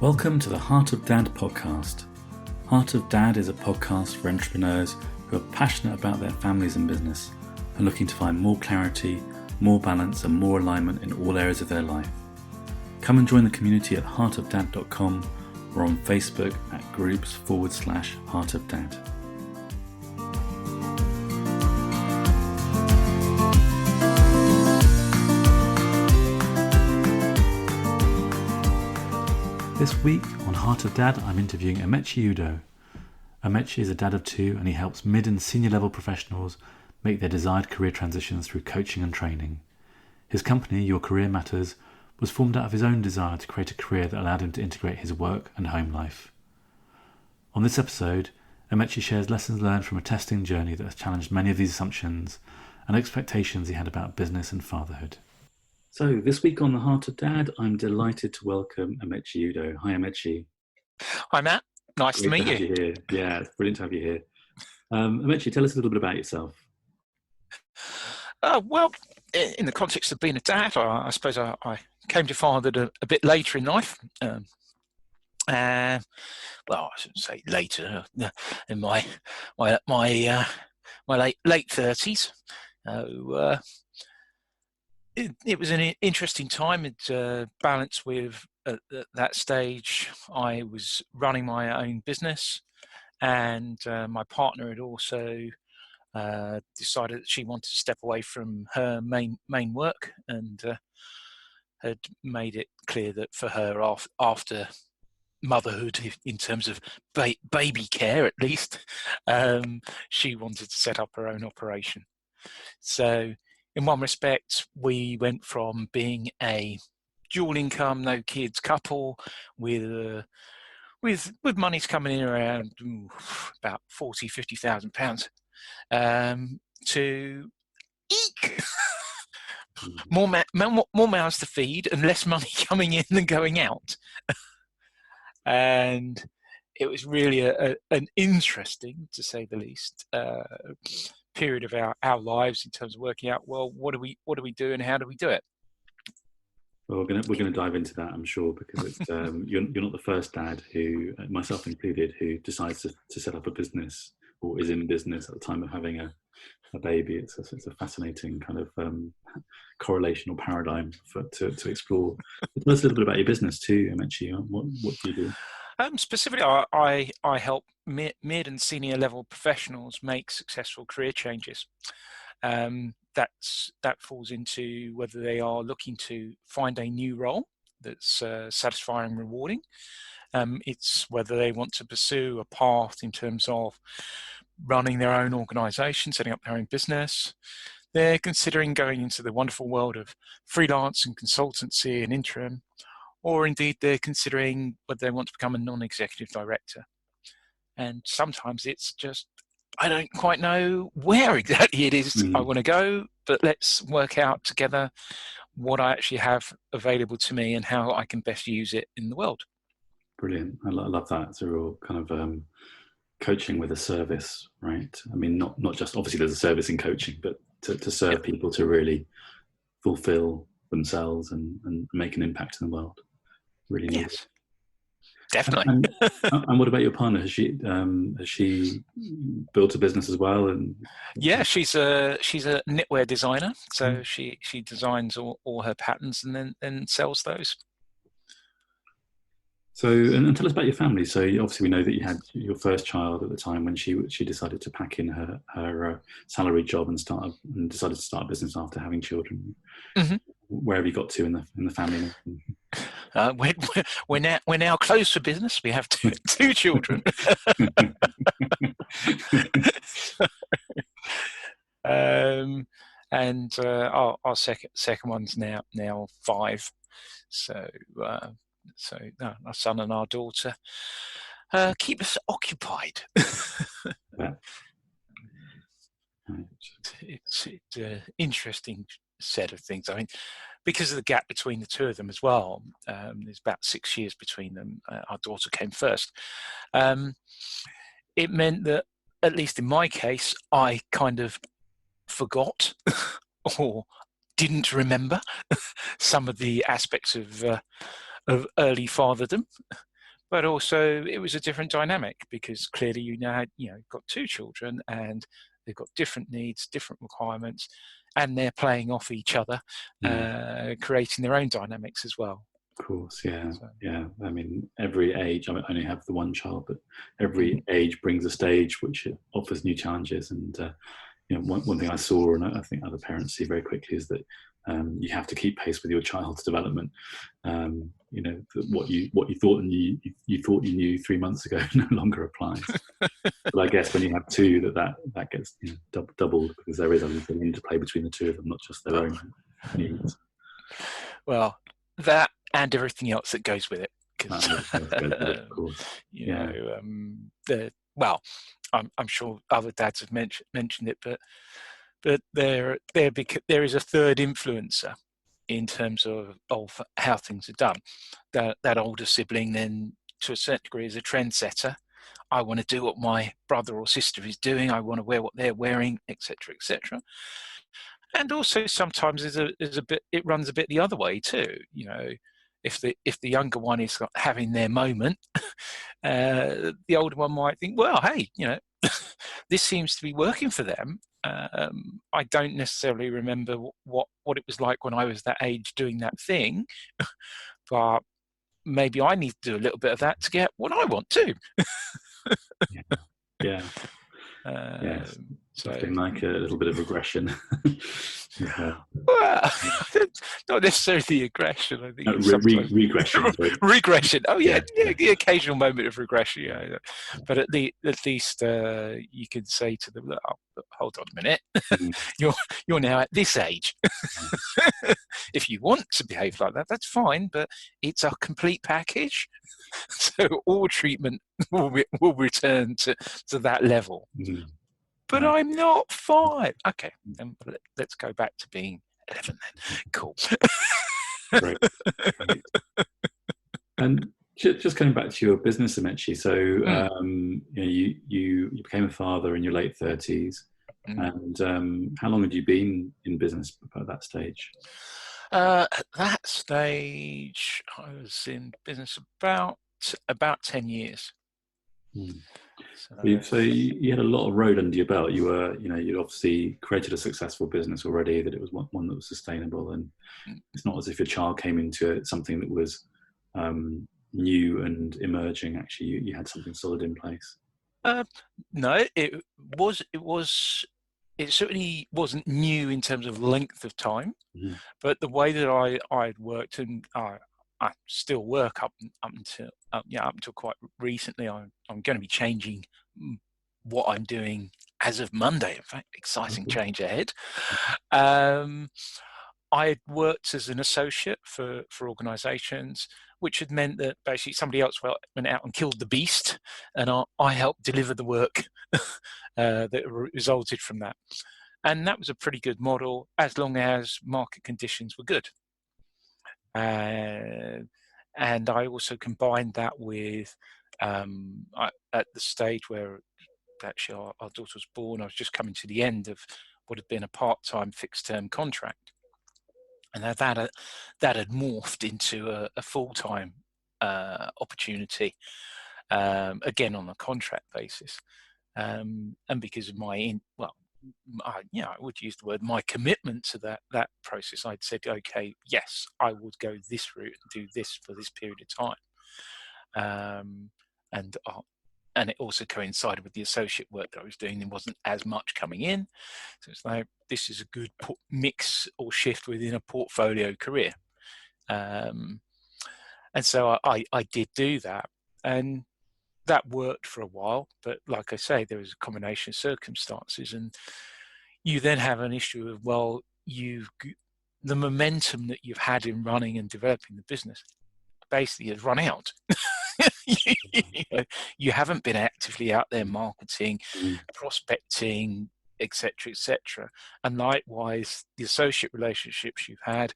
Welcome to the Heart of Dad podcast. Heart of Dad is a podcast for entrepreneurs who are passionate about their families and business and looking to find more clarity, more balance and more alignment in all areas of their life. Come and join the community at heartofdad.com or on Facebook at groups/Heart of Dad. This week on Heart of Dad, I'm interviewing Amechi Udo. Amechi is a dad of two and he helps mid and senior level professionals make their desired career transitions through coaching and training. His company, Your Career Matters, was formed out of his own desire to create a career that allowed him to integrate his work and home life. On this episode, Amechi shares lessons learned from a testing journey that has challenged many of these assumptions and expectations he had about business and fatherhood. So this week on the Heart of Dad, I'm delighted to welcome Amechi Udo. Hi, Amechi. Hi, Matt. Nice to meet you. Here. Yeah, it's brilliant to have you here. Amechi, tell us a little bit about yourself. Well, in the context of being a dad, I suppose I came to fatherhood a bit later in life. Well, I shouldn't say later, in my late 30s. It was an interesting time. It balanced with, at that stage, I was running my own business, and my partner had also decided that she wanted to step away from her main work, and had made it clear that for her, after motherhood, in terms of baby care at least, she wanted to set up her own operation. So in one respect, we went from being a dual income, no kids couple with monies coming in around about £40,000-50,000 to eek. more mouths to feed and less money coming in than going out. And it was really an interesting, to say the least, period of our lives in terms of working out, well, what do we do and how do we do it? Well, we're going to dive into that, I'm sure, because it's, you're not the first dad who, myself included, who decides to set up a business or is in business at the time of having a baby. It's a fascinating kind of correlation or paradigm to explore. Tell us a little bit about your business too, Amechi. What do you do? Specifically, I help mid and senior level professionals make successful career changes. That falls into whether they are looking to find a new role that's satisfying and rewarding. It's whether they want to pursue a path in terms of running their own organisation, setting up their own business. They're considering going into the wonderful world of freelance and consultancy and interim, or indeed they're considering whether they want to become a non-executive director. And sometimes it's just, I don't quite know where exactly it is I want to go, but let's work out together what I actually have available to me and how I can best use it in the world. Brilliant. I love that. It's a real kind of coaching with a service, right? I mean, not just, obviously there's a service in coaching, but to serve people to really fulfill themselves and make an impact in the world. Really neat. Yes, definitely. And what about your partner? Has she built a business as well? And yeah, she's a knitwear designer, so she designs all her patterns and then sells those. So, and tell us about your family. So, obviously, we know that you had your first child at the time when she decided to pack in her salary job and decided to start a business after having children. Mm-hmm. Where have you got to in the family? We're now closed for business. We have two children. And our second one's now 5. So our son and our daughter keep us occupied. It's an interesting set of things. I mean, because of the gap between the two of them as well, there's about 6 years between them. Our daughter came first. It meant that, at least in my case, I kind of forgot or didn't remember some of the aspects of early fatherdom. but also it was a different dynamic because clearly you now had, got two children and they've got different needs, different requirements, and they're playing off each other, creating their own dynamics as well. Of course, yeah. I mean, every age, I only have the one child, but every age brings a stage which offers new challenges. And one thing I saw, and I think other parents see very quickly, is that you have to keep pace with your child's development. What you thought you thought you knew 3 months ago no longer applies. But I guess when you have two, that gets doubled, because there is an interplay between the two of them, not just their own needs. Well, that and everything else that goes with it. Of course. I'm sure other dads have mentioned it, but there is a third influencer in terms of how things are done. That older sibling then, to a certain degree, is a trendsetter. I want to do what my brother or sister is doing. I want to wear what they're wearing, etc., etc. And also sometimes it runs a bit the other way too. If the younger one is having their moment, the older one might think, well, hey, this seems to be working for them. I don't necessarily remember what it was like when I was that age doing that thing, but maybe I need to do a little bit of that to get what I want too. Yes. Something like a little bit of regression. Well, not necessarily aggression. I think regression. Regression. Oh yeah, the occasional moment of regression. Yeah, but at least you can say to them, "Hold on a minute, you're now at this age. If you want to behave like that, that's fine. But it's a complete package, so all treatment will return to that level." But I'm not 5. Okay, then let's go back to being 11 then. Cool. Great. And just coming back to your business, Amechi. So you became a father in your late 30s, and how long had you been in business at that stage? At that stage, I was in business about 10 years. So you had a lot of road under your belt. You'd obviously created a successful business already, that it was one that was sustainable, and it's not as if your child came into it something that was new and emerging. Actually, you had something solid in place. No, it certainly wasn't new in terms of length of time, but the way that I'd worked, and I still work up until quite recently. I'm going to be changing what I'm doing as of Monday. In fact, exciting change ahead. I had worked as an associate for organisations, which had meant that basically somebody else went out and killed the beast, and I helped deliver the work that resulted from that. And that was a pretty good model, as long as market conditions were good. And I also combined that with, at the stage where actually our daughter was born, I was just coming to the end of what had been a part-time fixed-term contract. And that had morphed into a full-time opportunity, again on a contract basis. And because of I would use the word, my commitment to that process, I'd said, okay, yes, I would go this route and do this for this period of time. And it also coincided with the associate work that I was doing. There wasn't as much coming in. So it's like, this is a good mix or shift within a portfolio career. And so I did do that. And that worked for a while. But like I say, there was a combination of circumstances. And you then have an issue of, the momentum that you've had in running and developing the business basically has run out. You haven't been actively out there marketing, prospecting, etc., and likewise the associate relationships you've had,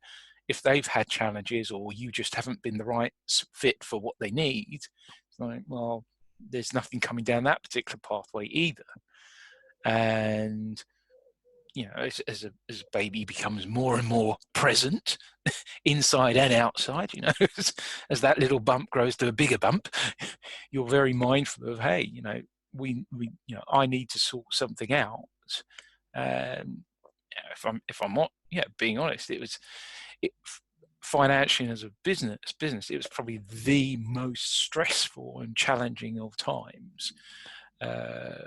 if they've had challenges or you just haven't been the right fit for what they need, it's like, well, there's nothing coming down that particular pathway either. And as a baby becomes more and more present, inside and outside, as that little bump grows to a bigger bump, you're very mindful of, hey, we I need to sort something out. If I'm not, being honest, it financially, as a business, it was probably the most stressful and challenging of times. I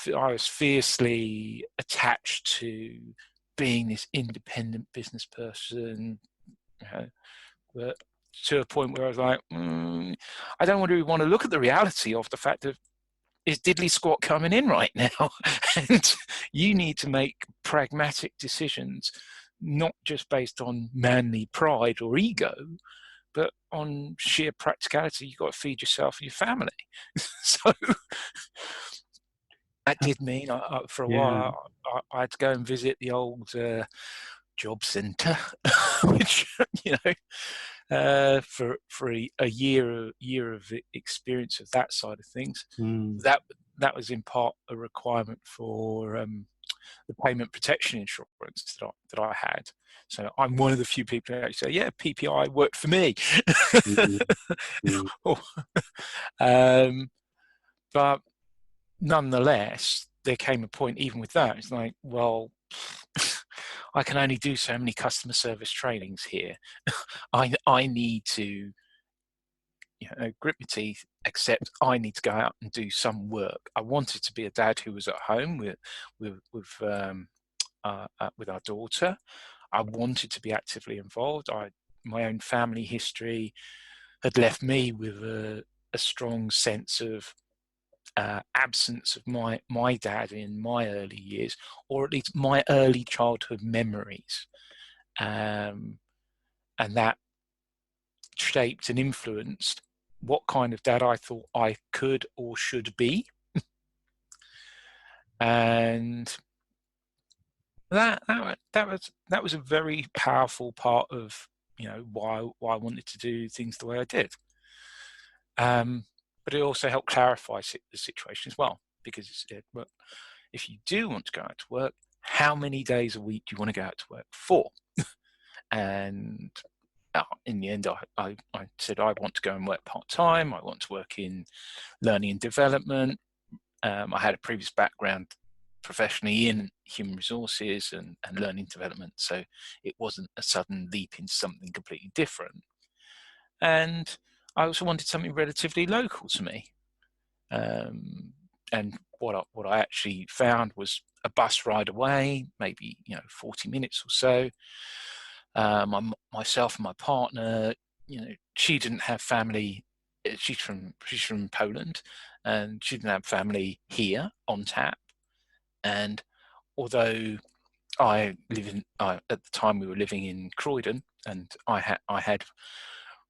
was fiercely attached to being this independent business person, but to a point where I was like, I don't really want to look at the reality of the fact that is diddly squat coming in right now, and you need to make pragmatic decisions, not just based on manly pride or ego, but on sheer practicality. You've got to feed yourself and your family. So that did mean for a while I had to go and visit the old job centre, which for a year of experience of that side of things. That was in part a requirement for the payment protection insurance that I had. So I'm one of the few people who actually say, yeah, PPI worked for me. But nonetheless, there came a point even with that. It's like, well, I can only do so many customer service trainings here. I need to grit my teeth, accept I need to go out and do some work. I wanted to be a dad who was at home with our daughter. I wanted to be actively involved. My own family history had left me with a strong sense of absence of my dad in my early years, or at least my early childhood memories, and that shaped and influenced what kind of dad I thought I could or should be. And that was a very powerful part of why I wanted to do things the way I did. But it also helped clarify the situation as well, because it said, well, if you do want to go out to work, how many days a week do you want to go out to work for? And in the end, I said I want to go and work part-time. I want to work in learning and development. I had a previous background professionally in human resources and learning development, so it wasn't a sudden leap into something completely different. And I also wanted something relatively local to me. And what I actually found was a bus ride away, maybe 40 minutes or so. Myself and my partner, she didn't have family. She's from Poland, and she didn't have family here on tap. And although at the time we were living in Croydon, and I had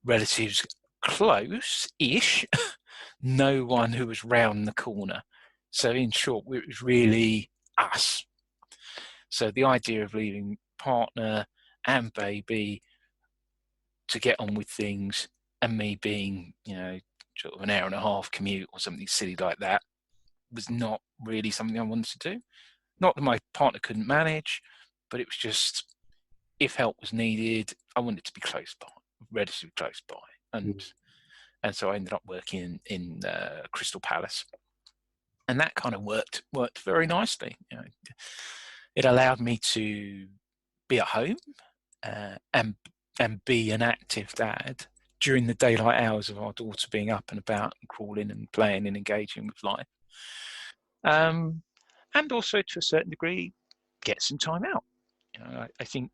relatives close-ish, no one who was round the corner. So in short, it was really us. So the idea of leaving partner and baby to get on with things, and me being, sort of an hour and a half commute or something silly like that, was not really something I wanted to do. Not that my partner couldn't manage, but it was just, if help was needed, I wanted to be close by, relatively close by. And so I ended up working in Crystal Palace, and that kind of worked very nicely. It allowed me to be at home and be an active dad during the daylight hours of our daughter being up and about and crawling and playing and engaging with life, and also to a certain degree get some time out. I think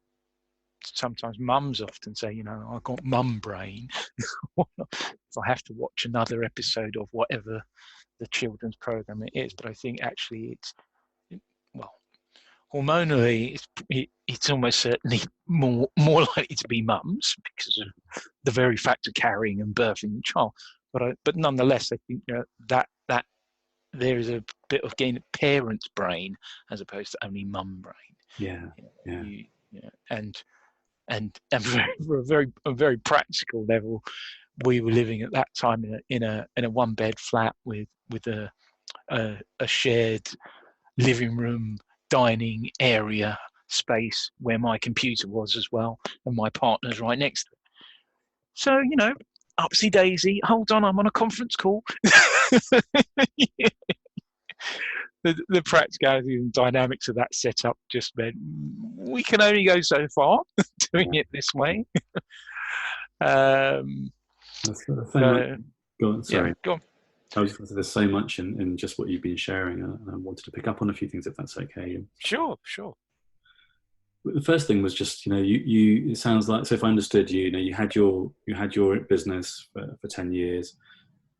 sometimes mums often say, I've got mum brain. If I have to watch another episode of whatever the children's program it is, but I think actually hormonally it's almost certainly more likely to be mums because of the very fact of carrying and birthing the child. But nonetheless, I think that there is a bit of gain of parent's brain as opposed to only mum brain. And for a very practical level, we were living at that time in a one bed flat with a shared living room, dining area space where my computer was as well, and my partner's right next to it. So, upsy daisy, hold on, I'm on a conference call. The practicality and dynamics of that setup just meant we can only go so far doing it this way. That's go on, sorry. Yeah, go on. I was going to say there's so much in just what you've been sharing, and I wanted to pick up on a few things if that's okay. Sure. The first thing was just, you it sounds like, so if I understood you had your business for 10 years,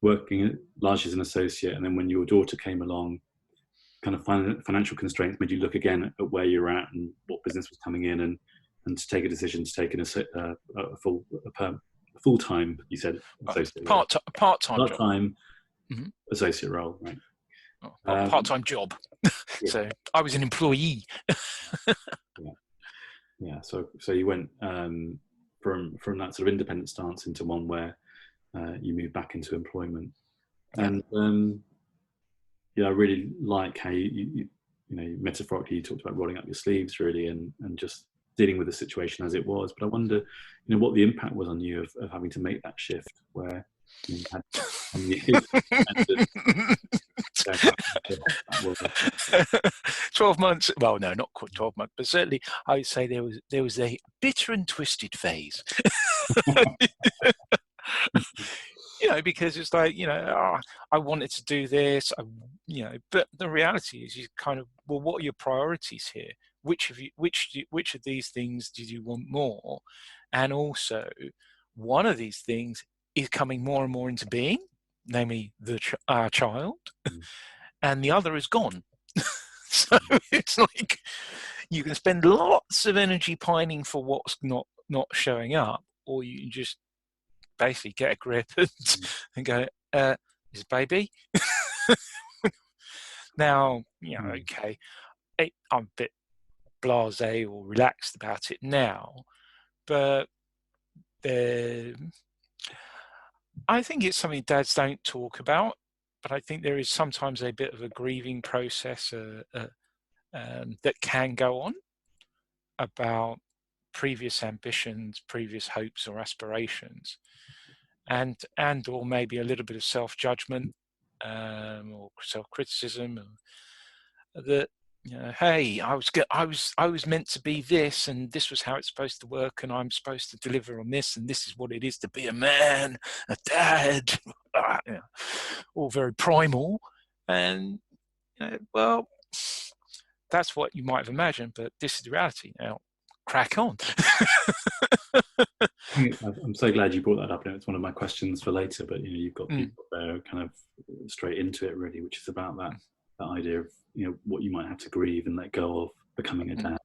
working largely as an associate, and then when your daughter came along, kind of financial constraints made you look again at where you're at and what business was coming in, and to take a decision to take a full-time, you said, associate part-time associate role, right? Part-time job. Yeah. So I was an employee. Yeah. So you went from that sort of independent stance into one where you moved back into employment, and I really like how you metaphorically you talked about rolling up your sleeves really, and just dealing with the situation as it was. But I wonder, what the impact was on you of having to make that shift where you had 12 months. Well, no, not quite 12 months, but certainly I would say there was a bitter and twisted phase. Because it's like, I wanted to do this, but the reality is you kind of, well, what are your priorities here? Which of these things did you want more? And also, one of these things is coming more and more into being, namely our child, and the other is gone. So it's like you can spend lots of energy pining for what's not showing up, or you can just basically get a grip and go, is baby? Now, okay, I'm a bit blasé or relaxed about it now, but I think it's something dads don't talk about, but I think there is sometimes a bit of a grieving process that can go on about previous ambitions, previous hopes or aspirations, and or maybe a little bit of self-judgment or self-criticism, that hey, I was meant to be this, and this was how it's supposed to work, and I'm supposed to deliver on this, and this is what it is to be a man, a dad, all very primal, and well, that's what you might have imagined, but this is the reality. Now, crack on. I'm so glad you brought that up. It's one of my questions for later, but you've got there kind of straight into it really, which is about that idea of what you might have to grieve and let go of becoming a dad.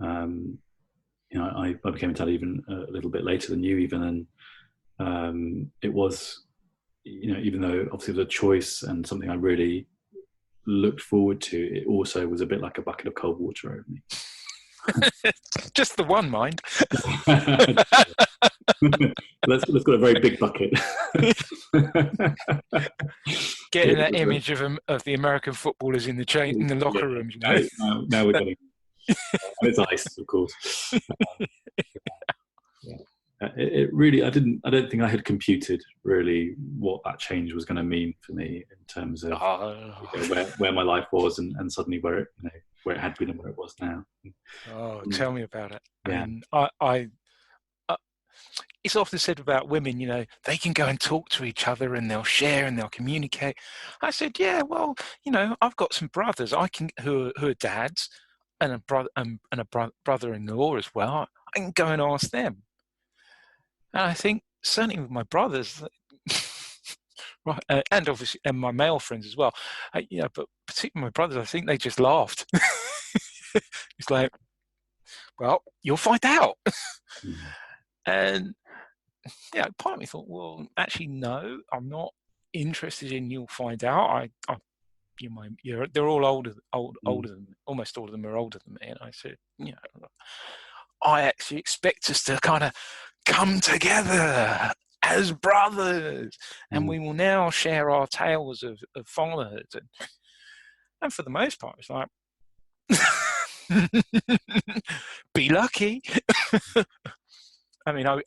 I became a dad even a little bit later than you even, and it was even though obviously it was a choice and something I really looked forward to, it also was a bit like a bucket of cold water over me. Just the one, mind. Let's got a very big bucket. Getting that image of the American footballers in the locker rooms. Now we're getting, and it's ice, of course. It really, I don't think I had computed really what that change was going to mean for me in terms of where my life was and suddenly where it had been and where it was now. Tell me about it. Yeah. I it's often said about women, they can go and talk to each other and they'll share and they'll communicate. I said, yeah, well, I've got some brothers who are dads and a brother-in-law as well. I can go and ask them. And I think certainly with my brothers, right, and obviously and my male friends as well, but particularly my brothers, I think they just laughed. It's like, well, you'll find out. And part of me thought, well, actually, no, I'm not interested in you'll find out. They're all older than almost all of them are older than me, and I said, I actually expect us to kind of come together as brothers, and we will now share our tales of fatherhood. And for the most part, it's like, Be lucky. I mean, I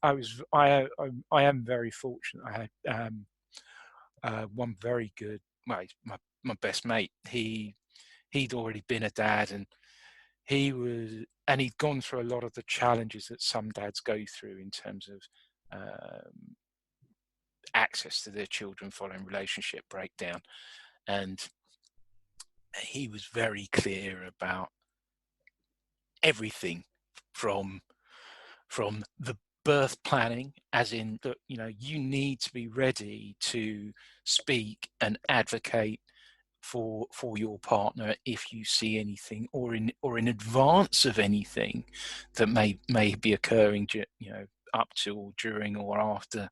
am very fortunate. I had one very good, well, he's my best mate. He'd already been a dad, and he'd gone through a lot of the challenges that some dads go through in terms of access to their children following relationship breakdown. And he was very clear about everything from the birth planning, as in that, you know, you need to be ready to speak and advocate for your partner if you see anything, or in advance of anything that may be occurring, you know, up to or during or after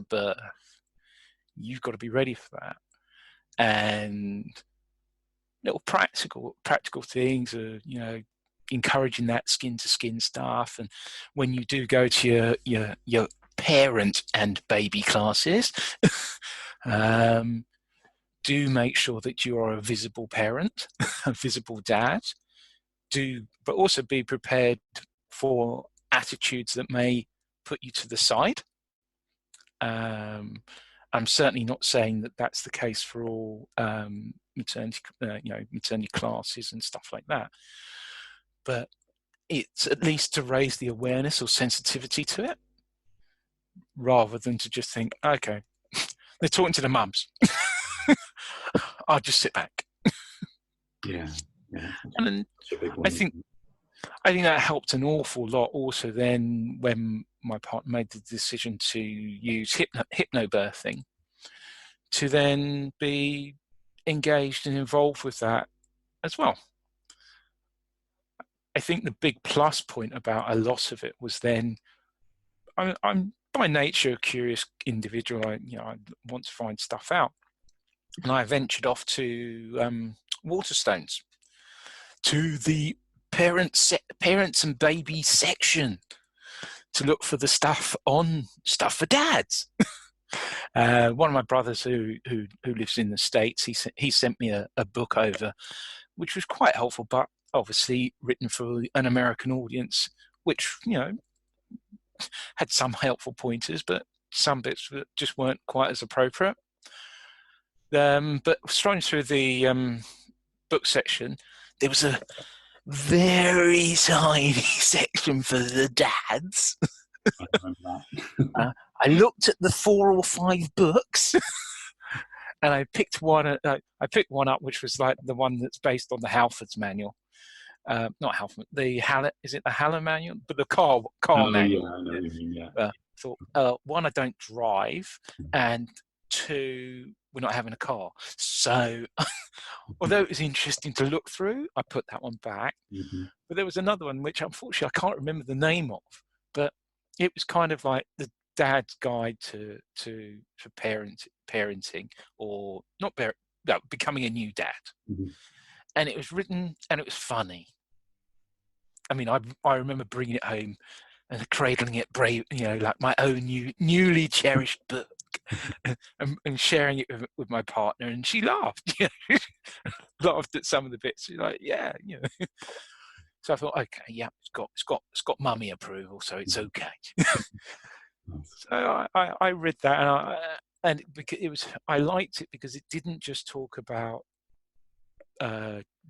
birth. You've got to be ready for that. And little practical things are, you know, encouraging that skin to skin stuff. And when you do go to your parent and baby classes, do make sure that you are a visible parent, a visible dad. But also be prepared for attitudes that may put you to the side. I'm certainly not saying that that's the case for all maternity classes and stuff like that. But it's at least to raise the awareness or sensitivity to it, rather than to just think, okay, they're talking to the mums. I'll just sit back. Yeah. And then I think that helped an awful lot also then when my partner made the decision to use hypnobirthing, to then be engaged and involved with that as well. I think the big plus point about a lot of it was then I'm by nature a curious individual. I want to find stuff out, and I ventured off to Waterstones, to the parents and baby section, to look for the stuff for dads. One of my brothers who lives in the States, he sent me a book over, which was quite helpful, but obviously written for an American audience, which, you know, had some helpful pointers, but some bits that just weren't quite as appropriate. But strolling through the book section, there was a very tiny section for the dads. I remember that. I looked at the 4 or 5 books, and I picked one. I picked one up, which was like the one that's based on the Halford's manual. Not Halford. Is it the Haller manual? But the car manual. Yeah, I know what you mean. Yeah. Thought, one, I don't drive, and 2, we're not having a car. So, although it was interesting to look through, I put that one back. Mm-hmm. But there was another one which, unfortunately, I can't remember the name of. But it was kind of like the dad's guide to parenting, or becoming a new dad. Mm-hmm. And it was written, and it was funny. I mean, I remember bringing it home and cradling it brave, you know, like my own newly cherished book, and sharing it with my partner, and she laughed. You know? Laughed at some of the bits. She's like, yeah, you know. So I thought, okay, yeah, it's got mummy approval, so it's okay. So I read that, and I liked it because it didn't just talk about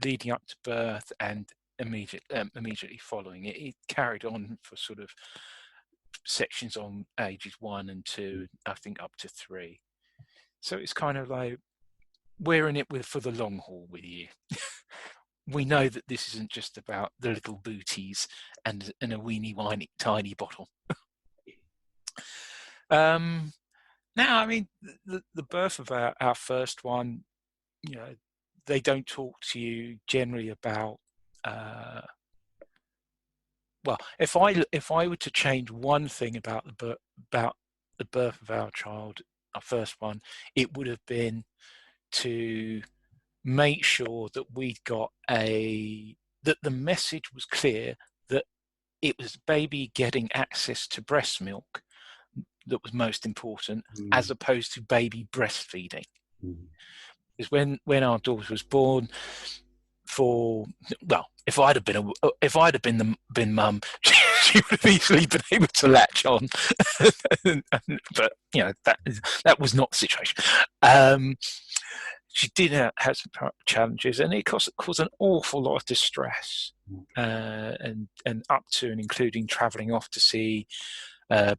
leading up to birth and immediately following it. It carried on for sort of sections on ages 1 and 2, I think up to 3. So it's kind of like, we're in it for the long haul with you. We know that this isn't just about the little booties and a weeny whiny tiny bottle. Now, I mean, the birth of our first one, you know, they don't talk to you generally about. Well, if I were to change one thing about the birth of our child, our first one, it would have been to make sure that that the message was clear, that it was baby getting access to breast milk that was most important, as opposed to baby breastfeeding. Because when our daughter was born, if I'd have been mum, she would have easily been able to latch on, but that was not the situation. She did have some challenges, and it caused an awful lot of distress, and up to and including travelling off to see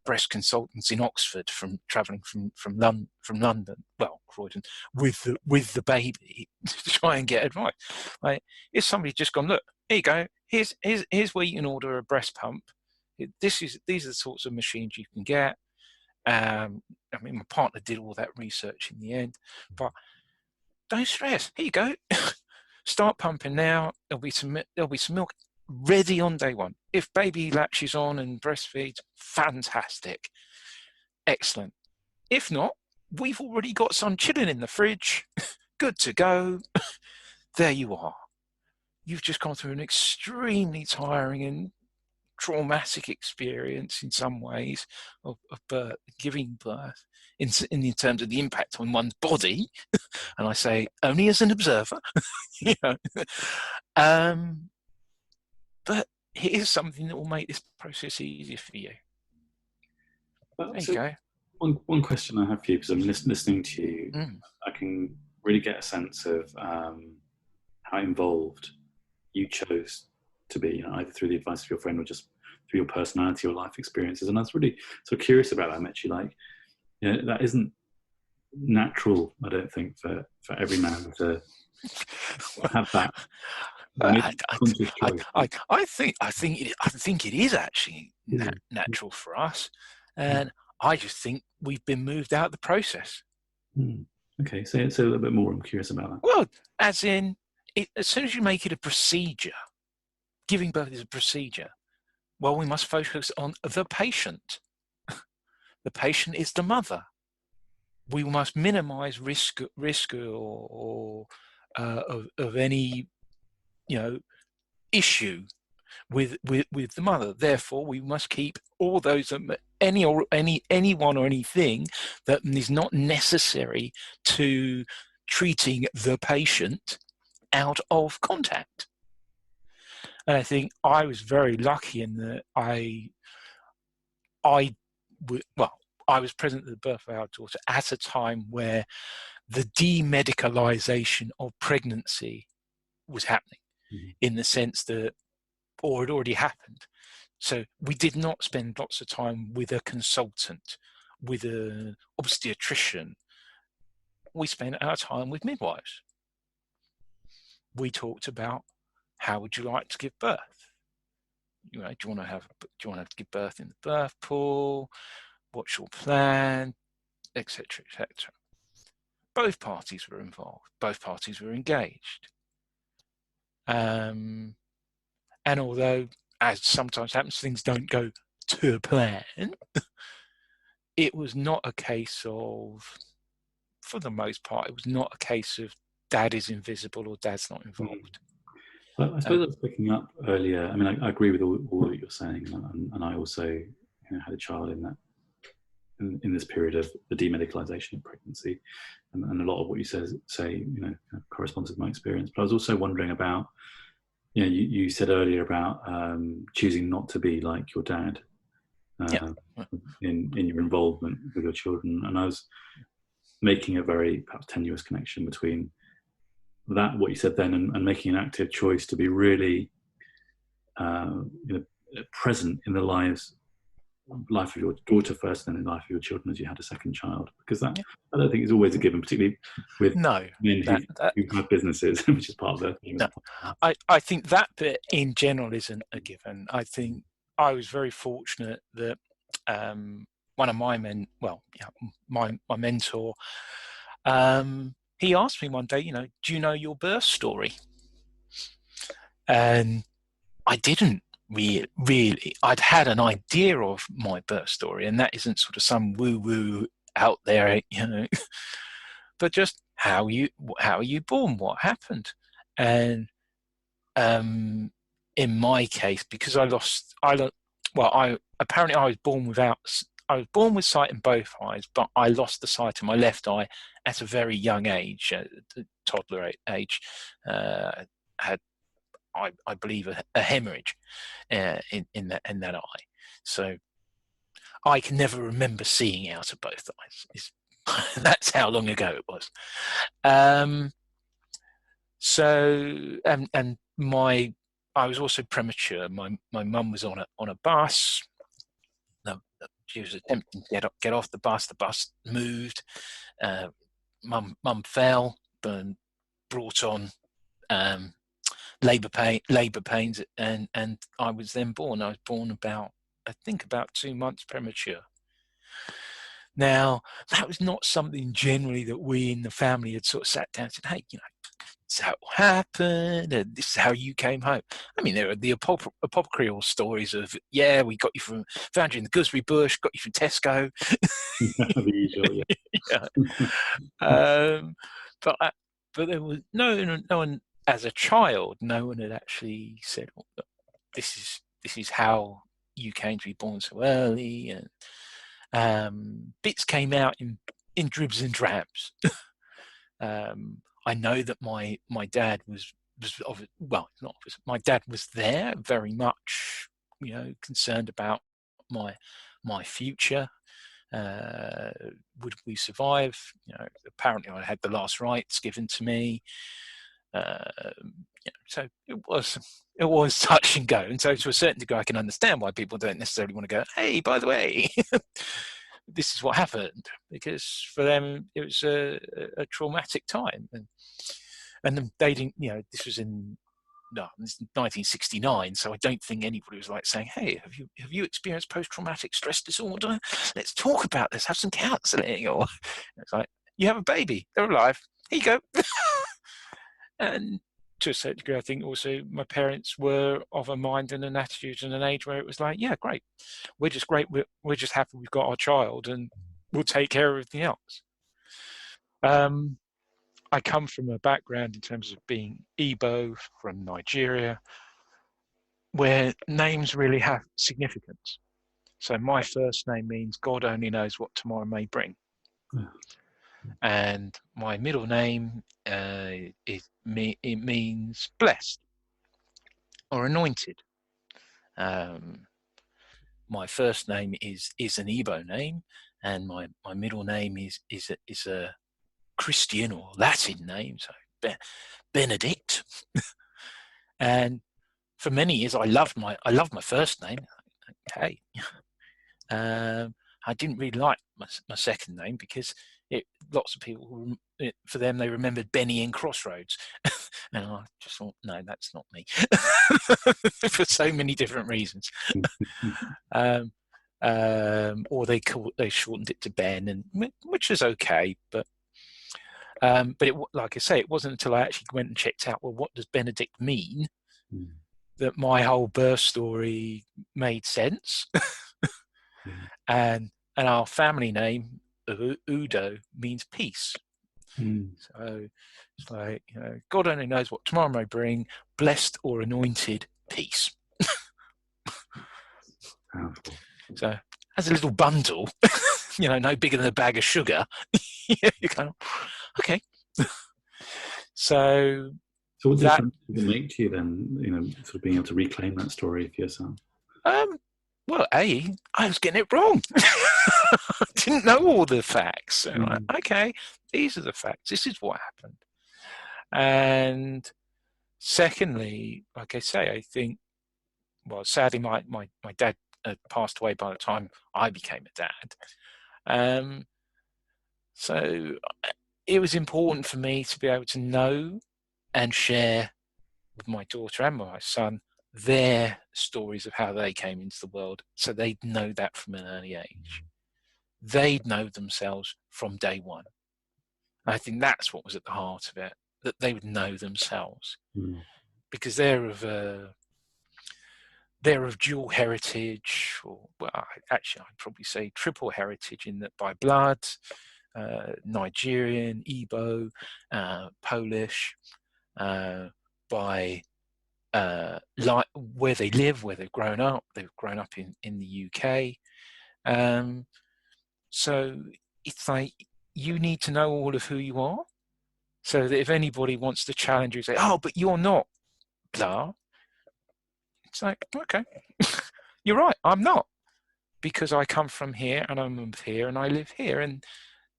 breast consultants in Oxford, travelling from London, Croydon, with the baby to try and get advice. Like, if somebody just gone, look, here you go, here's where you can order a breast pump. These are the sorts of machines you can get. I mean, my partner did all that research in the end, but don't stress. Here you go. Start pumping now. There'll be some milk ready on day one. If baby latches on and breastfeeds, fantastic, excellent. If not, we've already got some chilling in the fridge, good to go. There you are. You've just gone through an extremely tiring and traumatic experience in some ways of birth, giving birth, in terms of the impact on one's body, and I say only as an observer, but here's something that will make this process easier for you. There you go. One question I have for you, because I'm listening to you, I can really get a sense of how involved you chose to be, either through the advice of your friend or just through your personality or life experiences. And I was really sort of curious about that, Amechi. Like, that isn't natural, I don't think, for every man to have that. I think it is actually natural for us, and I just think we've been moved out of the process. Okay, so a little bit more. I'm curious about that. Well, as in, as soon as you make it a procedure, giving birth is a procedure. Well, we must focus on the patient. The patient is the mother. We must minimise risk or of any issue with the mother. Therefore, we must keep all those anyone or anything that is not necessary to treating the patient out of contact. And I think I was very lucky in that I was present at the birth of our daughter at a time where the demedicalization of pregnancy was happening, in the sense that, or it already happened. So we did not spend lots of time with a consultant, with an obstetrician. We spent our time with midwives. We talked about, how would you like to give birth? Do you want to give birth in the birth pool? What's your plan? Etc. etc. Both parties were involved. Both parties were engaged. And although, as sometimes happens, things don't go to plan, it was not a case of, for the most part, it was not a case of dad is invisible or dad's not involved. Well, I suppose I was picking up earlier. I mean, I agree with all that you're saying, and I also had a child in this period of the demedicalization of pregnancy, and a lot of what you say corresponds with my experience. But I was also wondering about, you said earlier about choosing not to be like your dad in your involvement with your children, and I was making a very perhaps tenuous connection between that, what you said then, and making an active choice to be really present in the life of your daughter first, and then in the life of your children as you had a second child, because that I don't think is always a given, particularly with men who have businesses, which is part of the thing. I think that bit in general isn't a given. I think I was very fortunate that one of my my mentor, he asked me one day, do you know your birth story? And I didn't really. I'd had an idea of my birth story, and that isn't sort of some woo-woo out there, but just how are you born? What happened? And in my case, because I was born with sight in both eyes, but I lost the sight in my left eye at a very young age, toddler age, had I believe a hemorrhage in that eye. So I can never remember seeing out of both eyes. That's how long ago it was. And I was also premature. My mum was on a bus. No, she was attempting to get off the bus. The bus moved. Mum fell and brought on labour pains, and I was then born. I was born about 2 months premature. Now, that was not something generally that we in the family had sort of sat down and said, hey, this is how it happened, and this is how you came home. I mean, there are the apocryphal stories of, we found you in the gooseberry bush, got you from Tesco. The usual, yeah. But there was no one, as a child, no one had actually said, well, look, this is how you came to be born so early, and bits came out in dribs and drabs. I know that my dad was not obvious. My dad was there, very much, concerned about my future. Would we survive? Apparently I had the last rites given to me. So it was touch and go. And so to a certain degree, I can understand why people don't necessarily want to go, hey, by the way, this is what happened, because for them it was a traumatic time, and they didn't. This was in 1969, so I don't think anybody was like saying, "Hey, have you experienced post-traumatic stress disorder? Let's talk about this. Have some counselling." Or it's like, you have a baby, they're alive. Here you go. And to a certain degree, I think also my parents were of a mind and an attitude and an age where it was like, yeah, great. We're just great. We're just happy we've got our child, and we'll take care of everything else. I come from a background in terms of being Igbo from Nigeria, where names really have significance. So my first name means God only knows what tomorrow may bring. Yeah. And my middle name, it means blessed or anointed. My first name is an Igbo name, and my middle name is a Christian or Latin name, so Benedict. And for many years, I loved my first name. Okay. I didn't really like my second name because lots of people, for them, they remembered Benny in Crossroads. And I just thought, no, that's not me. For so many different reasons. Or they shortened it to Ben, and which is okay, but like I say, it wasn't until I actually went and checked out, well, what does Benedict mean, that my whole birth story made sense. And our family name, Udo, means peace. So it's like, God only knows what tomorrow may bring, blessed or anointed peace. So as a little bundle, no bigger than a bag of sugar, you kind of, okay. So what difference did it make to you then, sort of being able to reclaim that story for yourself? Well, I was getting it wrong. I didn't know all the facts. So like, okay, these are the facts. This is what happened. And secondly, like I say, I think, well, sadly, my dad had passed away by the time I became a dad. So it was important for me to be able to know and share with my daughter and my son their stories of how they came into the world, so they'd know that from an early age. They'd know themselves from day one. I think that's what was at the heart of it, that they would know themselves, because they're of dual heritage, or actually I'd probably say triple heritage, in that by blood, Nigerian, Igbo, Polish, by where they live, where they've grown up in the UK. So it's like, you need to know all of who you are, so that if anybody wants to challenge you, say, oh, but you're not Hitler. It's like, okay, you're right, I'm not, because I come from here and I'm here and I live here and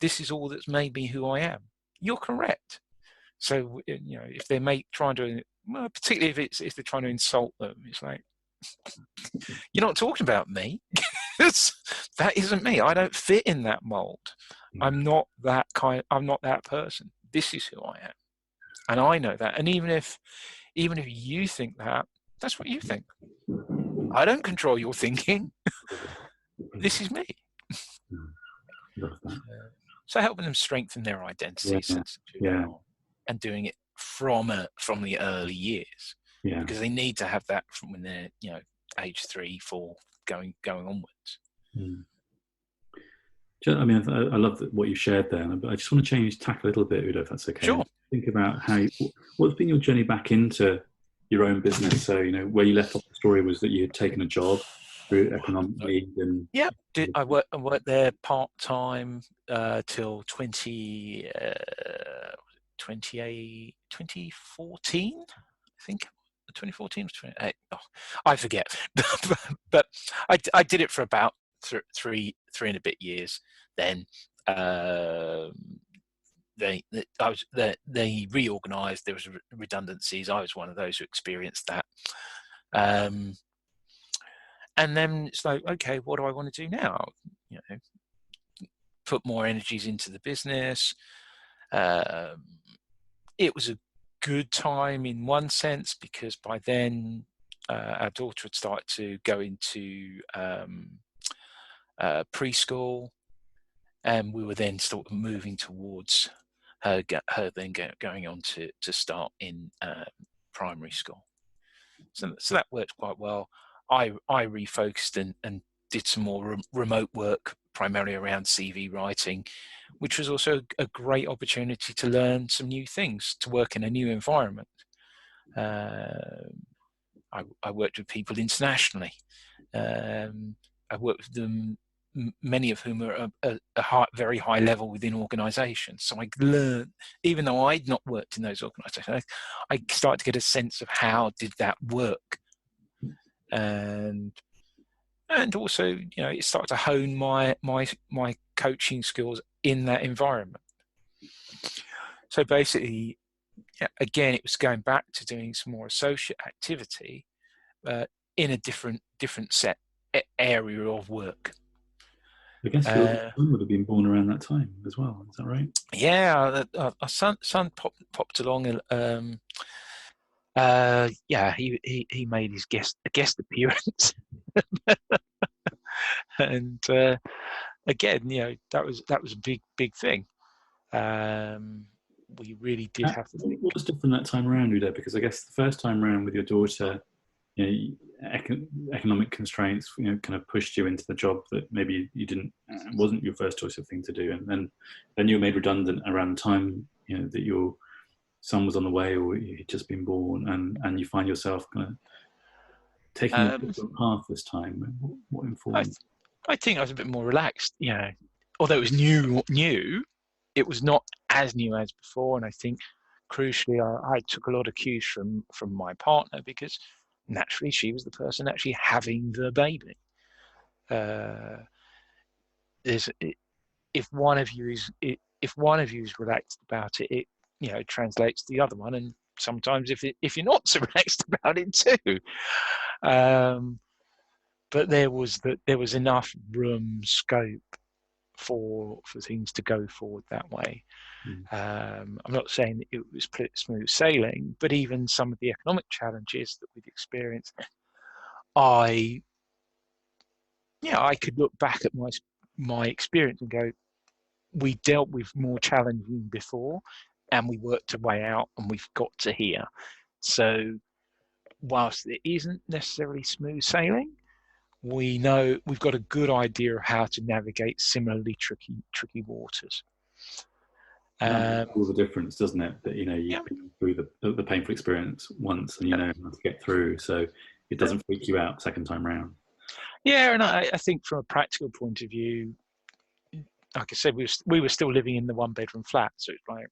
this is all that's made me who I am. You're correct. So, if they're trying to, well, particularly if they're trying to insult them, it's like, you're not talking about me. That isn't me. I don't fit in that mold. I'm not that person. This is who I am. And I know that. And even if you think that, that's what you think. I don't control your thinking. This is me. So helping them strengthen their identity, sense of who they are, and doing it from the early years, because they need to have that from when they're age 3, 4, going onwards. I mean, I love what you shared there, but I just want to change tack a little bit, Udo, if that's okay. Sure. Think about what's been your journey back into your own business. So, where you left off the story was that you had taken a job through economic need. And I worked there part-time till 2014, I think. 2014 was 28. Oh, I forget. But I did it for about three and a bit years. Then they reorganised. There was redundancies. I was one of those who experienced that. And then it's like, okay, what do I want to do now? Put more energies into the business. It was a good time in one sense, because by then our daughter had started to go into preschool, and we were then sort of moving towards her then going on to start in primary school. So that worked quite well. I refocused and did some more remote work, primarily around CV writing, which was also a great opportunity to learn some new things, to work in a new environment. I worked with people internationally. I worked with them, many of whom are a very high level within organisations. So I learned, even though I'd not worked in those organisations, I started to get a sense of how did that work. And also, it started to hone my coaching skills in that environment. So basically, again, it was going back to doing some more associate activity in a different set area of work. I guess your son would have been born around that time as well. Is that right? Yeah, our son popped along. He made his guest appearance, and again, that was a big thing. We really did have to think. What was different that time around, Udo? Because I guess the first time around with your daughter, economic constraints, kind of pushed you into the job that maybe you didn't, wasn't your first choice of thing to do, and then you were made redundant around the time that your son was on the way, or he'd just been born, and you find yourself kind of taking a different path this time. What informed? I think I was a bit more relaxed. Although it was new, it was not as new as before, and I think crucially, I took a lot of cues from my partner, because naturally she was the person actually having the baby. If one of you is relaxed about it, it translates to the other one, and sometimes if you're not so relaxed about it too. But there was enough scope for things to go forward that way. I'm not saying that it was smooth sailing, but even some of the economic challenges that we'd experienced, I could look back at my experience and go, we dealt with more challenging before, and we worked our way out, and we've got to here. So whilst it isn't necessarily smooth sailing, we know we've got a good idea of how to navigate similarly tricky waters. That makes all the difference, doesn't it? That you've been through the painful experience once, and you know how to get through, so it doesn't freak you out second time round. Yeah, and I think from a practical point of view, like I said, we were still living in the 1-bedroom flat, so it's like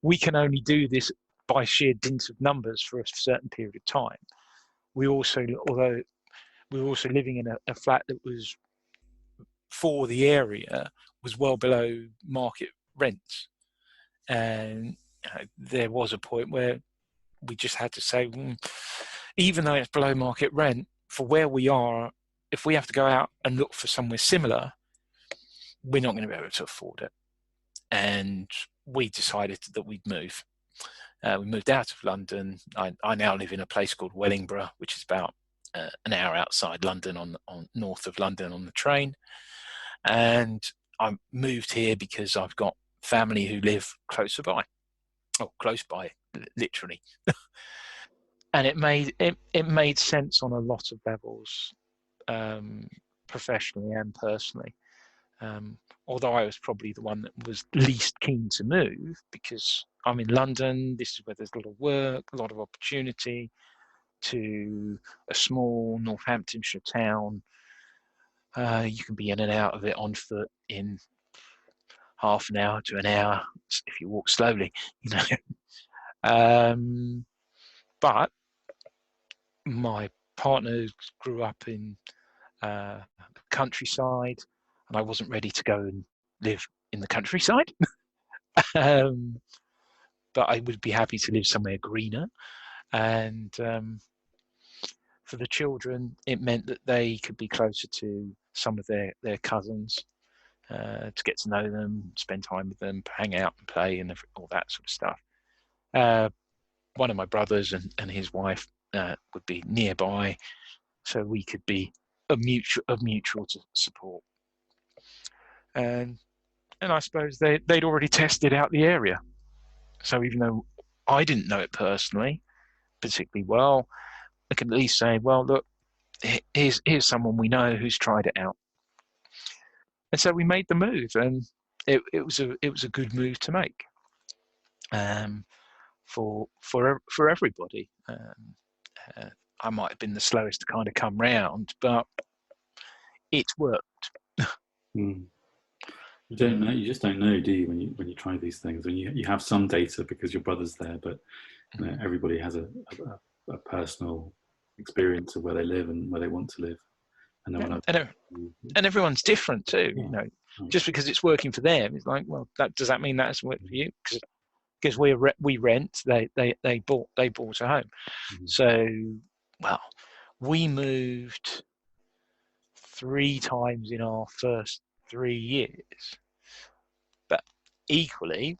we can only do this by sheer dint of numbers for a certain period of time. We also, although we were also living in a flat that was, for the area, was well below market rents. And there was a point where we just had to say, even though it's below market rent, for where we are, if we have to go out and look for somewhere similar, we're not going to be able to afford it. And we decided that we'd move. We moved out of London. I now live in a place called Wellingborough, which is about an hour outside London, on north of London on the train. And I moved here because I've got family who live close by, literally. And it made sense on a lot of levels, professionally and personally. Although I was probably the one that was least keen to move, because I'm in London. This is where there's a lot of work, a lot of opportunity, to a small Northamptonshire town. You can be in and out of it on foot in half an hour to an hour if you walk slowly, but my partner grew up in the countryside, and I wasn't ready to go and live in the countryside. But I would be happy to live somewhere greener. And for the children, it meant that they could be closer to some of their cousins, to get to know them, spend time with them, hang out and play, and all that sort of stuff. One of my brothers and his wife would be nearby, so we could be of mutual support. And I suppose they'd already tested out the area. So even though I didn't know it personally particularly well, I could at least say, well, look, here's someone we know who's tried it out. And so we made the move, and it was a good move to make, for everybody. I might have been the slowest to kind of come round, but it's worked. You don't know. You just don't know, do you? When you try these things, when you have some data because your brother's there, but everybody has a personal experience of where they live and where they want to live, and everyone's different too. Yeah. Just because it's working for them, it's like, well, does that mean that's worked for you? Because we rent, they bought a home. So, well, we moved 3 times in our first 3 years, but equally,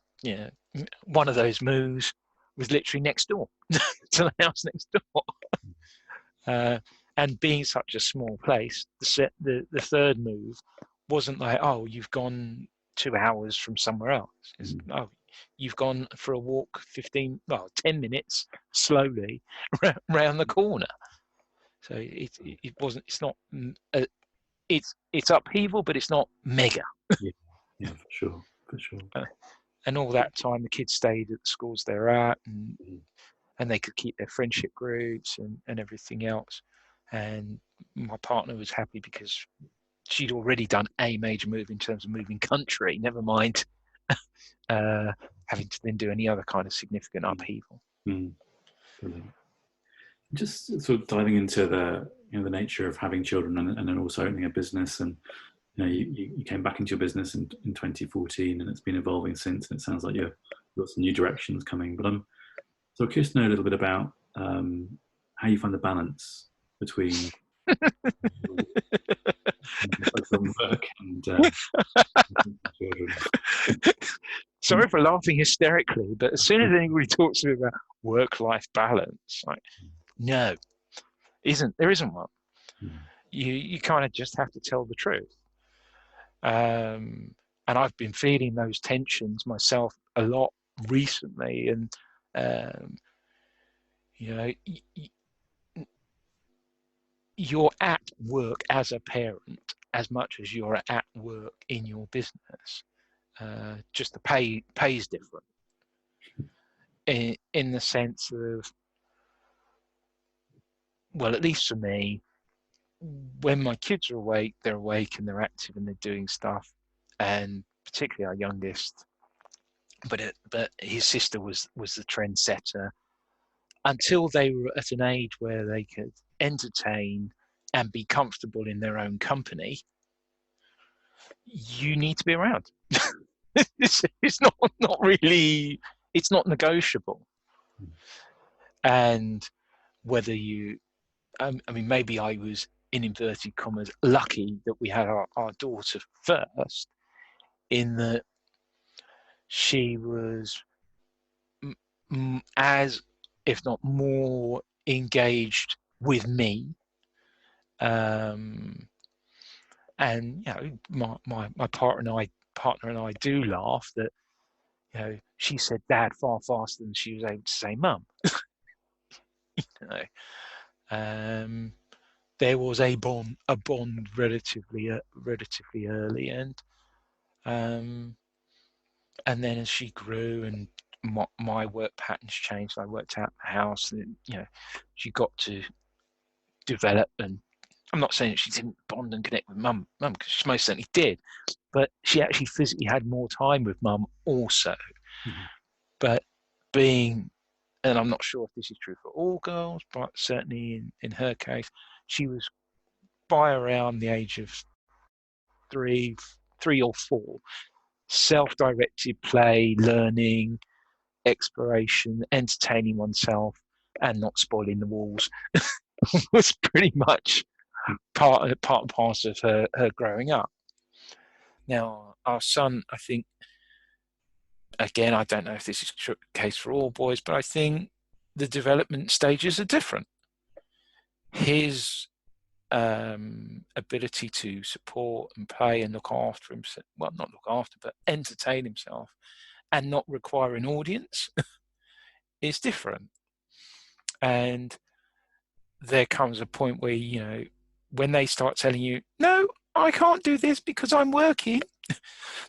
one of those moves was literally next door to the house next door. And being such a small place, the third move wasn't like, oh, you've gone 2 hours from somewhere else. Oh, you've gone for a walk 10 minutes slowly round the corner. So it wasn't. It's not. It's upheaval, but it's not mega. Yeah, for sure. And all that time, the kids stayed at the schools they're at, and they could keep their friendship groups and everything else. And my partner was happy because she'd already done a major move in terms of moving country, never mind having to then do any other kind of significant upheaval. Brilliant. Just sort of diving into the nature of having children and then also owning a business, and you came back into your business in 2014, and it's been evolving since, and it sounds like you've got some new directions coming. But I'm so curious to know a little bit about how you find the balance between work and children. Sorry for laughing hysterically, but as soon as anybody talks to me about work-life balance, like, no, there isn't one. You kind of just have to tell the truth. And I've been feeling those tensions myself a lot recently, and you're at work as a parent as much as you're at work in your business. Just the pay's different in the sense of, well, at least for me, when my kids are awake, they're awake and they're active and they're doing stuff. And particularly our youngest, but his sister was the trendsetter until they were at an age where they could entertain and be comfortable in their own company. You need to be around. It's not really, it's not negotiable. And whether you, I mean, maybe I was, in inverted commas, lucky that we had our daughter first, in that she was as, if not more, engaged with me. And my partner and I do laugh that she said dad far faster than she was able to say mum. There was a bond relatively early, and then as she grew and my work patterns changed, I worked out the house, and she got to develop. And I'm not saying that she didn't bond and connect with mum, because she most certainly did, but she actually physically had more time with mum also. Mm-hmm. But being, and I'm not sure if this is true for all girls, but certainly in her case, she was by around the age of three or four, self-directed play, learning, exploration, entertaining oneself, and not spoiling the walls was pretty much part and parcel of her growing up. Now, our son, I think, again, I don't know if this is the case for all boys, but I think the development stages are different. His ability to support and play and look after himself, well, not look after, but entertain himself and not require an audience is different. And there comes a point where, when they start telling you, no, I can't do this because I'm working,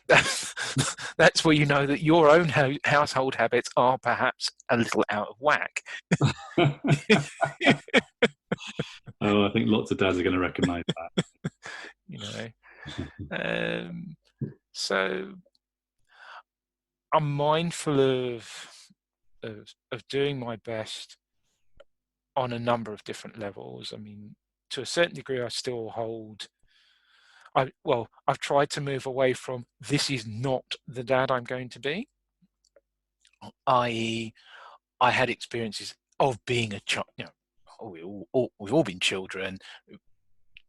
that's where you know that your own household habits are perhaps a little out of whack. Oh, I think lots of dads are going to recognise that. So I'm mindful of doing my best on a number of different levels. I mean, to a certain degree, I still hold. I've tried to move away from this is not the dad I'm going to be. I had experiences of being a child. We've all been children. A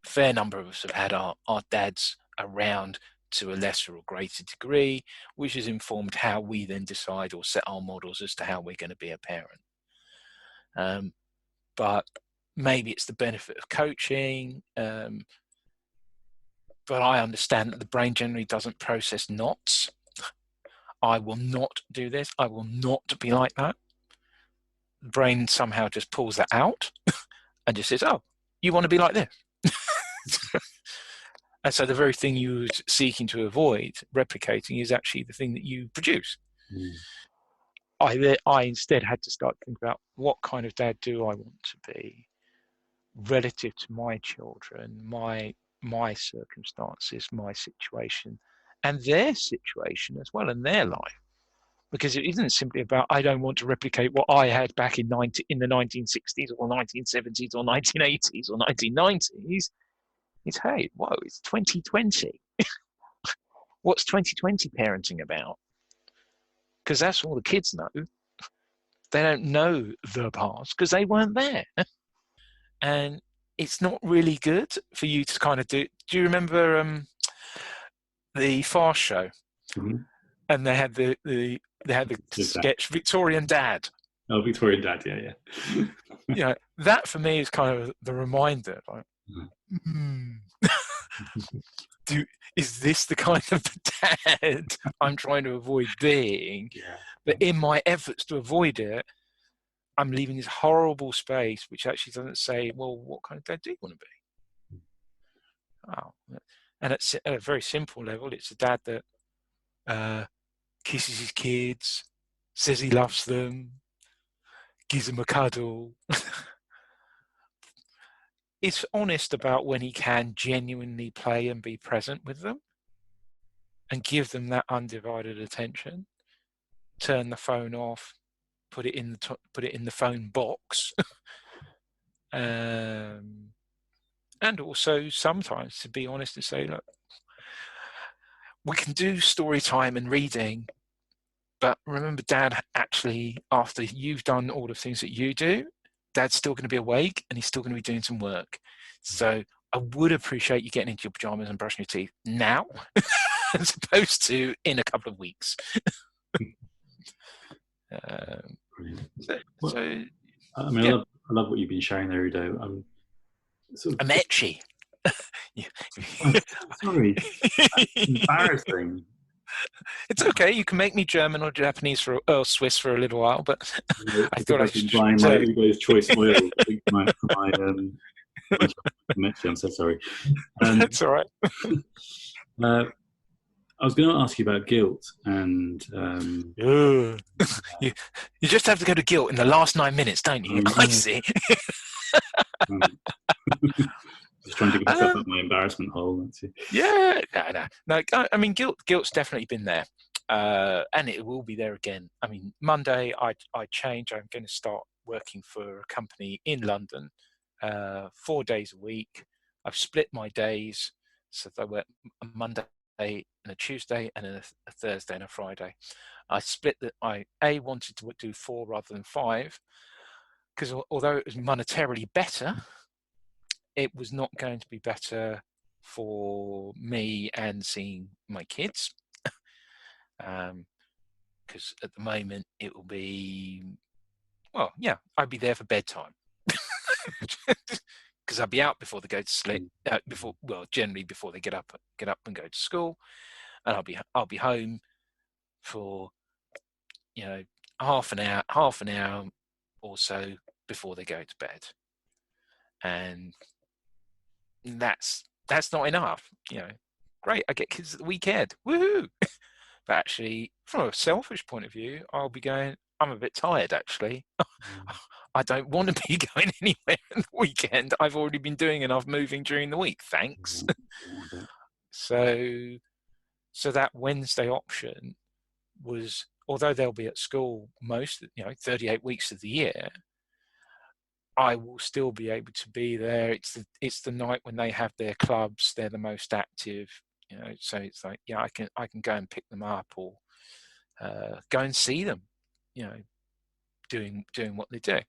fair number of us have had our dads around to a lesser or greater degree, which has informed how we then decide or set our models as to how we're going to be a parent. But maybe it's the benefit of coaching. But I understand that the brain generally doesn't process nots. I will not do this. I will not be like that. The brain somehow just pulls that out and just says, oh, you want to be like this. And so the very thing you're seeking to avoid replicating is actually the thing that you produce. I instead had to start thinking about what kind of dad do I want to be relative to my children, my circumstances, my situation, and their situation as well, and their life. Because it isn't simply about, I don't want to replicate what I had back in the 1960s or 1970s or 1980s or 1990s. It's, hey, whoa, it's 2020. What's 2020 parenting about? Because that's all the kids know. They don't know the past because they weren't there. And it's not really good for you to kind of do. Do you remember the Fast Show? Mm-hmm. And they had the sketch Victorian Dad. Oh, Victorian Dad, yeah. That for me is kind of the reminder. Like, is this the kind of dad I'm trying to avoid being? Yeah. But in my efforts to avoid it, I'm leaving this horrible space, which actually doesn't say, well, what kind of dad do you want to be? Oh, and at a very simple level, it's a dad that kisses his kids, says he loves them, gives them a cuddle. Is honest about when he can genuinely play and be present with them and give them that undivided attention. turn the phone off, put it in the phone box, and also sometimes, to be honest, to say, look, we can do story time and reading, but remember, Dad, actually, after you've done all the things that you do, Dad's still going to be awake and he's still going to be doing some work. So I would appreciate you getting into your pajamas and brushing your teeth now, as opposed to in a couple of weeks. Well, I mean, yeah. I love what you've been sharing there, Udo. Amechi. Oh, sorry, that's embarrassing. It's okay. You can make me German or Japanese or Swiss for a little while, but I Because thought I I've been should buying my reserve. Udo's Choice oil for my Amechi. I'm so sorry. That's all right. I was going to ask you about guilt and. you just have to go to guilt in the last 9 minutes, don't you? I see. Just trying to get myself out of my embarrassment hole. That's it. Yeah, no. I mean, guilt's definitely been there, and it will be there again. I mean, Monday I change. I'm going to start working for a company in London, 4 days a week. I've split my days, so I work a Monday and a Tuesday and a Thursday and a Friday. I split that. I wanted to do 4 rather than 5, because although it was monetarily better, it was not going to be better for me and seeing my kids. Because at the moment it will be, well, yeah, I'd be there for bedtime. Because I'll be out before they go to sleep. Generally before they get up and go to school, and I'll be home for half an hour or so before they go to bed, and that's not enough. Great, I get kids at the weekend, woohoo! But actually, from a selfish point of view, I'll be going, I'm a bit tired, actually. I don't want to be going anywhere on the weekend. I've already been doing enough moving during the week, thanks. So that Wednesday option was, although they'll be at school 38 weeks of the year, I will still be able to be there. It's the night when they have their clubs, they're the most active. So it's like, yeah, I can go and pick them up, or go and see them, doing what they do.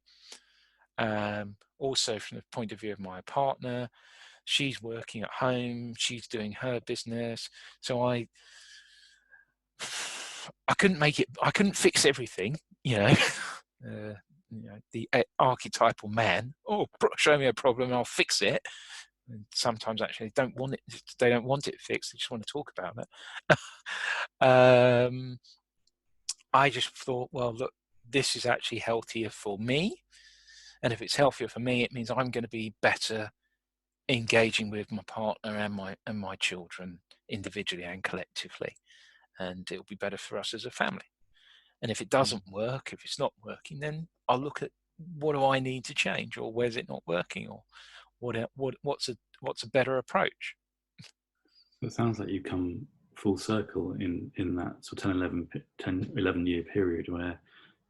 Also, from the point of view of my partner, she's working at home, she's doing her business. So I couldn't make it. I couldn't fix everything. The archetypal man. Oh, show me a problem, I'll fix it. And sometimes actually they don't want it fixed, they just want to talk about it. I just thought, well, look, this is actually healthier for me, and if it's healthier for me, it means I'm going to be better engaging with my partner and my children individually and collectively, and it'll be better for us as a family. And if it doesn't work, if it's not working, then I'll look at what do I need to change, or where's it not working, or what's a better approach. It sounds like you come full circle in that sort of 11 year period where,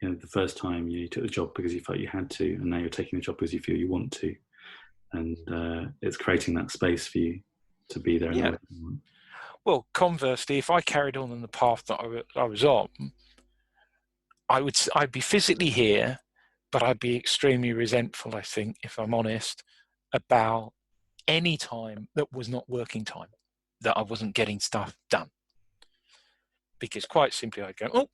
the first time you took the job because you felt you had to, and now you're taking the job because you feel you want to, and it's creating that space for you to be there. Yeah. Well, conversely, if I carried on the path that I was on, I'd be physically here, but I'd be extremely resentful, I think, if I'm honest, about any time that was not working time, that I wasn't getting stuff done. Because quite simply, I'd go, oh,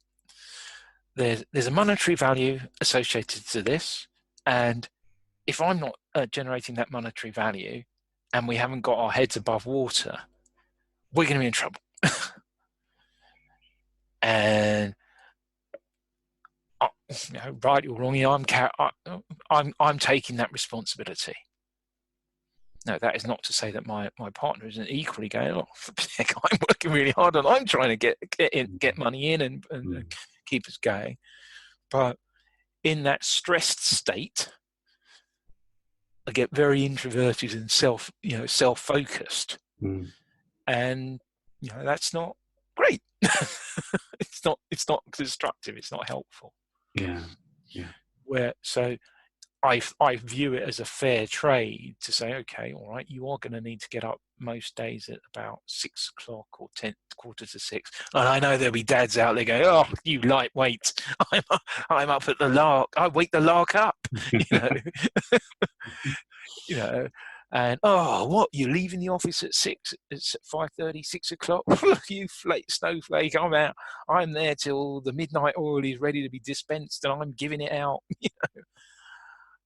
there's a monetary value associated to this, and if I'm not generating that monetary value and we haven't got our heads above water, we're going to be in trouble. And right or wrong, I'm taking that responsibility. No, that is not to say that my partner isn't equally going, oh, I'm working really hard and I'm trying to get money in and keep us going. But in that stressed state, I get very introverted and self-focused. And that's not great. it's not constructive. It's not helpful. Yeah. So I view it as a fair trade to say, okay, all right, you are going to need to get up most days at about 6 o'clock or 6:45. And I know there'll be dads out there going, oh, you lightweight, I'm up at the lark. I wake the lark up, And what? You're leaving the office at 6? It's 5:30, 6 o'clock. You snowflake! I'm out. I'm there till the midnight oil is ready to be dispensed, and I'm giving it out.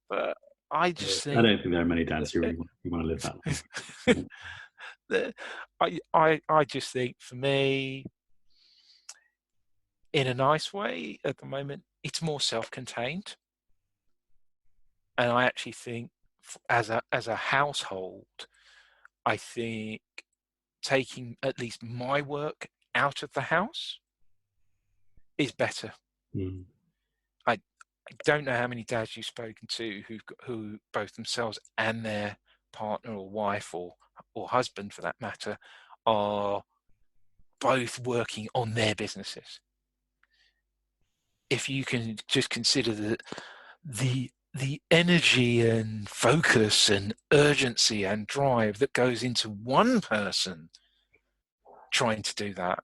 But I just think I don't think there are many dads who really want to live that way. I just think, for me, in a nice way, at the moment, it's more self-contained, and I actually think, as a household, I think taking at least my work out of the house is better. I don't know how many dads you've spoken to who both themselves and their partner or wife or husband, for that matter, are both working on their businesses. If you can just consider the energy and focus and urgency and drive that goes into one person trying to do that,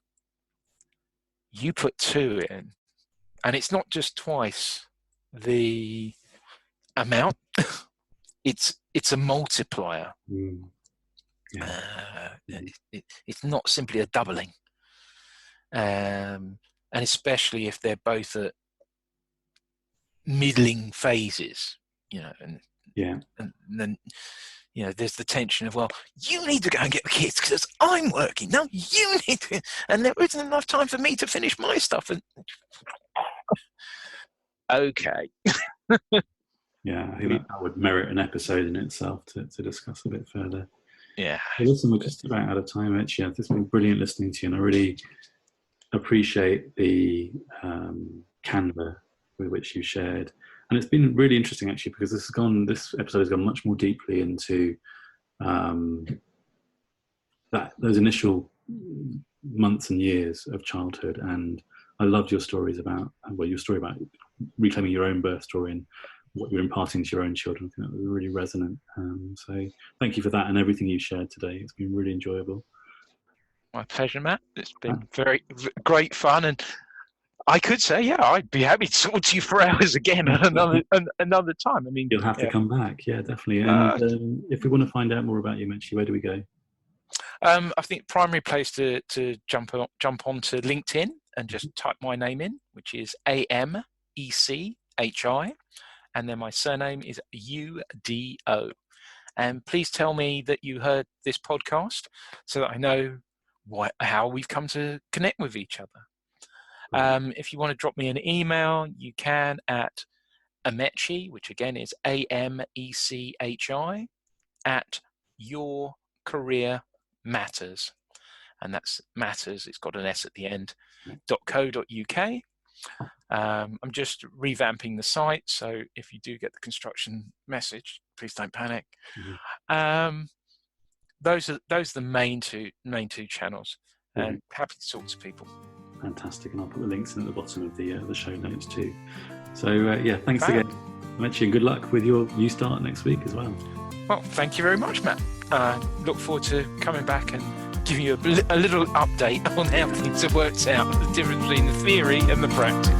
you put two in, and it's not just twice the amount. It's a multiplier. It's not simply a doubling, and especially if they're both at middling phases, and then there's the tension of, well, you need to go and get the kids because I'm working. No, you need to, and there isn't enough time for me to finish my stuff. And okay. Yeah, I think that would merit an episode in itself to discuss a bit further. Yeah. Well, listen, we're just about out of time, actually. It's been brilliant listening to you, and I really appreciate the canvas with which you shared. And it's been really interesting, actually, because this episode has gone much more deeply into those initial months and years of childhood. And I loved your stories about reclaiming your own birth story and what you're imparting to your own children. I think that was really resonant. So thank you for that and everything you shared today. It's been really enjoyable. My pleasure, Matt. It's been very great fun, and I could say, yeah, I'd be happy to talk to you for hours again another time. I mean, you'll have to come back. Yeah, definitely. And if we want to find out more about you, Amechi, where do we go? I think primary place to jump onto LinkedIn and just type my name in, which is Amechi, and then my surname is Udo. And please tell me that you heard this podcast so that I know how we've come to connect with each other. If you want to drop me an email, you can at Amechi, which again is Amechi, at Your Career Matters. And that's matters, it's got an S at the end, .co.uk. I'm just revamping the site, so if you do get the construction message, please don't panic. Those are the main two channels, and happy to talk to people. Fantastic, and I'll put the links in at the bottom of the show notes too. So thanks again, Amechi, and good luck with your new start next week as well. Well, thank you very much, Matt. Look forward to coming back and giving you a little update on how things have worked out, the difference between the theory and the practice.